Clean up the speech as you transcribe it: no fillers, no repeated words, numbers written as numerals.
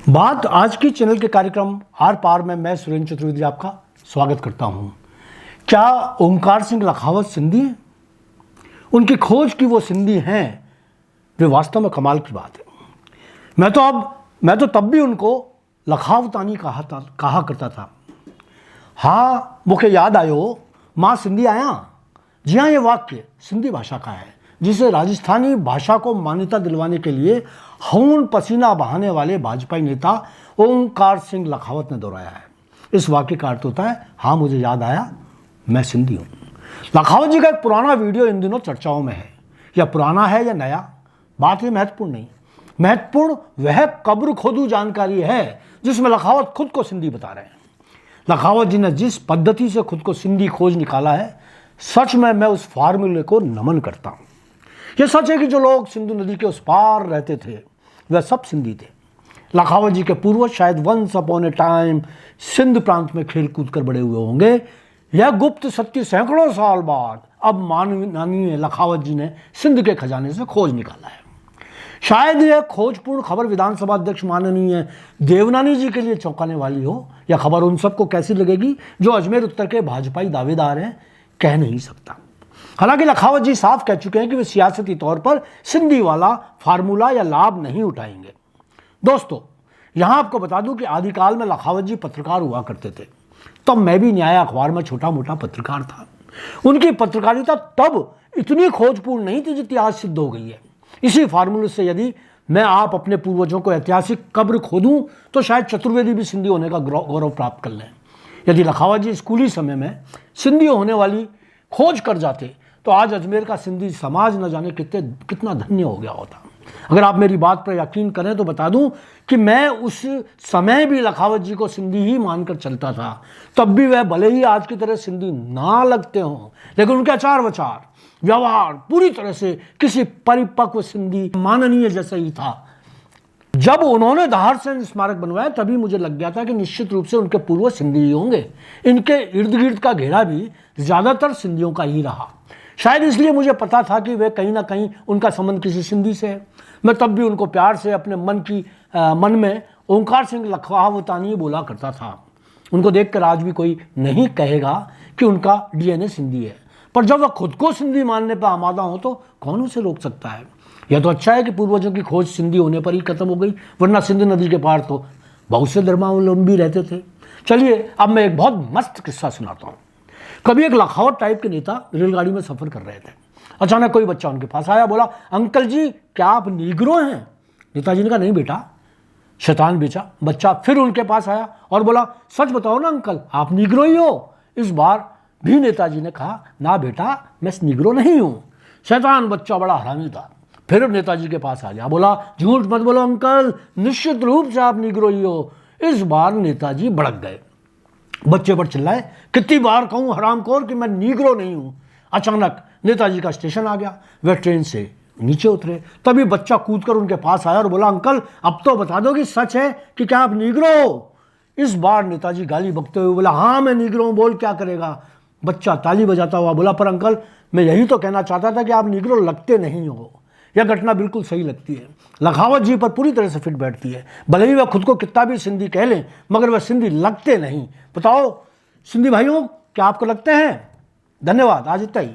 बात आज की चैनल के कार्यक्रम आर पार में मैं सुरेंद्र चतुर्वेदी आपका स्वागत करता हूं। क्या ओंकार सिंह लखावत सिंधी हैं? उनकी खोज की वो सिंधी हैं, वे वास्तव में कमाल की बात है। मैं तो तब भी उनको लखावतानी कहा करता था। हाँ, मुझे याद आयो मां सिंधी आया। जी हाँ, ये वाक्य सिंधी भाषा का है जिसे राजस्थानी भाषा को मान्यता दिलवाने के लिए खून पसीना बहाने वाले भाजपा नेता ओंकार सिंह लखावत ने दोहराया है। इस वाक्य का अर्थ होता है, हाँ मुझे याद आया, मैं सिंधी हूँ। लखावत जी का एक पुराना वीडियो इन दिनों चर्चाओं में है। या पुराना है या नया, बात ये महत्वपूर्ण नहीं। महत्वपूर्ण वह कब्र खोदू जानकारी है जिसमें लखावत खुद को सिंधी बता रहे हैं। लखावत जी ने जिस पद्धति से खुद को सिंधी खोज निकाला है, सच में मैं उस फार्मूले को नमन करता हूँ। यह सच है कि जो लोग सिंधु नदी के उस पार रहते थे वह सब सिंधी थे। लखावत जी के पूर्वज शायद once upon a time Sindh प्रांत में खेल कूद कर बड़े हुए होंगे। यह गुप्त सत्य सैकड़ों साल बाद अब माननीय लखावत जी ने सिंध के खजाने से खोज निकाला है। शायद यह खोजपूर्ण खबर विधानसभा अध्यक्ष माननीय देवनानी जी के लिए चौंकाने वाली हो। यह खबर उन सबको कैसी लगेगी जो अजमेर उत्तर के भाजपाई दावेदार हैं, कह नहीं सकता। हालांकि लखावत जी साफ कह चुके हैं कि वे सियासती तौर पर सिंधी वाला फार्मूला या लाभ नहीं उठाएंगे। दोस्तों, यहां आपको बता दूं कि आदिकाल में लखावत जी पत्रकार हुआ करते थे। तब मैं भी न्याय अखबार में छोटा मोटा पत्रकार था। उनकी पत्रकारिता तब इतनी खोजपूर्ण नहीं थी जितनी आज सिद्ध हो गई है। इसी फार्मूले से यदि मैं आप अपने पूर्वजों को ऐतिहासिक कब्र खोदूं तो शायद चतुर्वेदी भी सिंधी होने का गौरव प्राप्त कर लें। यदि लखावत जी स्कूली समय में सिंधी होने वाली खोज कर जाते तो आज अजमेर का सिंधी समाज न जाने कितना धन्य हो गया होता। अगर आप मेरी बात पर यकीन करें तो बता दूं कि मैं उस समय भी लखावत जी को सिंधी ही मानकर चलता था। तब भी वह भले ही आज की तरह सिंधी ना लगते हों, लेकिन उनके आचार विचार व्यवहार पूरी तरह से किसी परिपक्व सिंधी माननीय जैसा ही था। जब उन्होंने धार से स्मारक बनवाया तभी मुझे लग गया था कि निश्चित रूप से उनके पूर्वज सिंधी ही होंगे। इनके इर्द गिर्द का घेरा भी ज्यादातर सिंधियों का ही रहा। शायद इसलिए मुझे पता था कि वे कहीं ना कहीं उनका संबंध किसी सिंधी से है। मैं तब भी उनको प्यार से अपने मन में ओंकार सिंह लखावतानी बोला करता था। उनको देखकर आज भी कोई नहीं कहेगा कि उनका डीएनए सिंधी है, पर जब वह खुद को सिंधी मानने पर आमादा हो तो कौन उसे रोक सकता है। यह तो अच्छा है कि पूर्वजों की खोज सिंधी होने पर ही खत्म हो गई, वरना सिंध नदी के पार तो बहुत से धर्मावलंबी रहते थे। चलिए अब मैं एक बहुत मस्त किस्सा सुनाता हूँ। कभी एक लखावत टाइप के नेता रेलगाड़ी में सफर कर रहे थे। अचानक कोई बच्चा उनके पास आया, बोला, अंकल जी क्या आप नीग्रो हैं? नेताजी ने कहा, नहीं बेटा। शैतान बच्चा फिर उनके पास आया और बोला, सच बताओ ना अंकल, आप नीग्रो ही हो? इस बार भी नेताजी ने कहा, ना बेटा, मैं नीग्रो नहीं हूं। शैतान बच्चा बड़ा हरामी था। फिर नेताजी के पास आ गया, बोला, झूठ मत बोलो अंकल, निश्चित रूप से आप नीग्रो ही हो। इस बार नेताजी भड़क गए, बच्चे पर चिल्लाए, कितनी बार कहूं हरामखोर कि मैं नीग्रो नहीं हूं। अचानक नेताजी का स्टेशन आ गया। वह ट्रेन से नीचे उतरे। तभी बच्चा कूदकर उनके पास आया और बोला, अंकल अब तो बता दो कि सच है कि क्या आप नीग्रो हो? इस बार नेताजी गाली बकते हुए बोला, हाँ मैं नीग्रो हूं, बोल क्या करेगा? बच्चा ताली बजाता हुआ बोला, पर अंकल मैं यही तो कहना चाहता था कि आप नीग्रो लगते नहीं हो। यह घटना बिल्कुल सही लगती है, लखावत जी पर पूरी तरह से फिट बैठती है। भले ही वह खुद को कितना भी सिंधी कह लें, मगर वह सिंधी लगते नहीं। बताओ सिंधी भाइयों, क्या आपको लगते हैं? धन्यवाद, आज इतना ही।